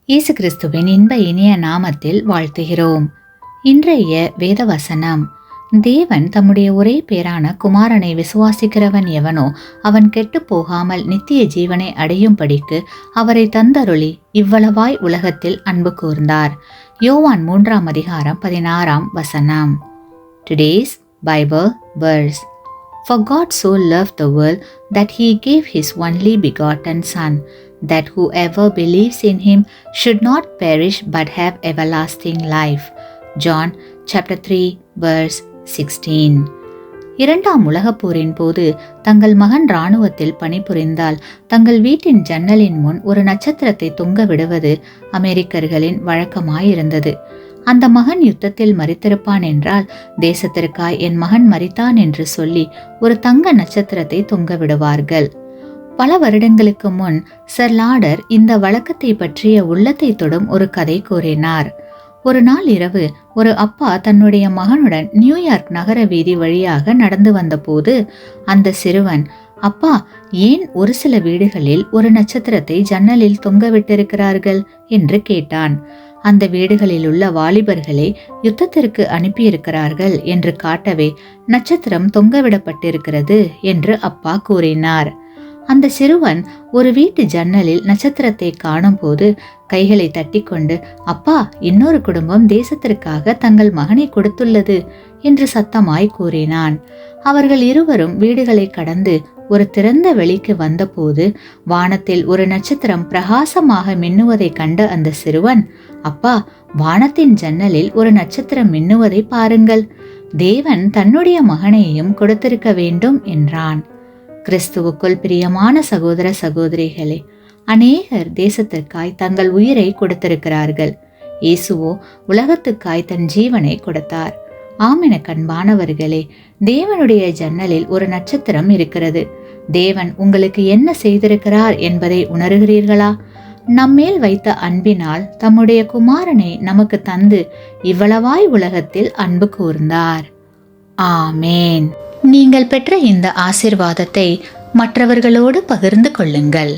இயேசு கிறிஸ்துவின் இன்ப இனிய நாமத்தில் வாழ்த்துகிறோம். இன்றைய வேத வசனம், தேவன் தம்முடைய ஒரே பேரான குமாரனை விசுவாசிக்கிறவன் எவனோ அவன் கெட்டு போகாமல் நித்திய ஜீவனை அடையும்படிக்கு அவரை தந்தருளி இவ்வளவாய் உலகத்தில் அன்பு கூர்ந்தார். யோவான் 3:16. Today's Bible verse. For God so loved the world that he gave his only begotten Son, that whoever believes in him should not perish but have everlasting life. John chapter 3 verse 16. இரண்டாம் உலகப் போரின் போது தங்கள் மகன் இராணுவத்தில் பணிபுரிந்தால் தங்கள் வீட்டின் ஜன்னலின் முன் ஒரு நட்சத்திரத்தை தொங்க விடுவது அமெரிக்கர்களின் வழக்கமாயிருந்தது. அந்த மகன் யுத்தத்தில் மரித்திருப்பான் என்றால், தேசத்திற்காய் என் மகன் மரித்தான் என்று சொல்லி ஒரு தங்க நட்சத்திரத்தை தொங்க விடுவார்கள். பல வருடங்களுக்கு முன் சர் லாடர் இந்த வழக்கத்தை பற்றிய உள்ளத்தை தொடும் ஒரு கதை கூறினார். ஒரு நாள் இரவு ஒரு அப்பா தன்னுடைய மகனுடன் நியூயார்க் நகர வீதி வழியாக நடந்து வந்தபோது அந்த சிறுவன், அப்பா, ஏன் ஒரு சில வீடுகளில் ஒரு நட்சத்திரத்தை ஜன்னலில் தொங்க விட்டிருக்கிறார்கள் என்று கேட்டான். அந்த வீடுகளில் உள்ள வாலிபர்களை யுத்தத்திற்கு அனுப்பியிருக்கிறார்கள் என்று காட்டவே நட்சத்திரம் தொங்கவிடப்பட்டிருக்கிறது என்று அப்பா கூறினார். அந்த சிறுவன் ஒரு வீட்டு ஜன்னலில் நட்சத்திரத்தை காணும் போது கைகளை தட்டி கொண்டு, அப்பா, இன்னொரு குடும்பம் தேசத்திற்காக தங்கள் மகனை கொடுத்துள்ளது என்று சத்தமாய் கூறினான். அவர்கள் இருவரும் வீடுகளை கடந்து ஒரு திறந்த வெளிக்கு வந்தபோது வானத்தில் ஒரு நட்சத்திரம் பிரகாசமாக மின்னுவதை கண்ட அந்த சிறுவன், அப்பா, வானத்தின் ஜன்னலில் ஒரு நட்சத்திரம் மின்னுவதை பாருங்கள், தேவன் தன்னுடைய மகனையும் கொடுத்திருக்க வேண்டும் என்றான். கிறிஸ்துவுக்குள் பிரியமான சகோதர சகோதரிகளே, அநேகர் தேசத்திற்காய் தங்கள் உயிரை கொடுத்திருக்கிறார்கள். இயேசுவோ உலகத்துக்காய் தன் ஜீவனை கொடுத்தார். ஆமென கண்பானவர்களே, தேவனுடைய ஜன்னலில் ஒரு நட்சத்திரம் இருக்கிறது. தேவன் உங்களுக்கு என்ன செய்திருக்கிறார் என்பதை உணர்கிறீர்களா? நம்மேல் வைத்த அன்பினால் தம்முடைய குமாரனை நமக்கு தந்து இவ்வளவாய் உலகத்தில் அன்பு கூர்ந்தார். ஆமேன். நீங்கள் பெற்ற இந்த ஆசீர்வாதத்தை மற்றவர்களோடு பகிர்ந்து கொள்ளுங்கள்.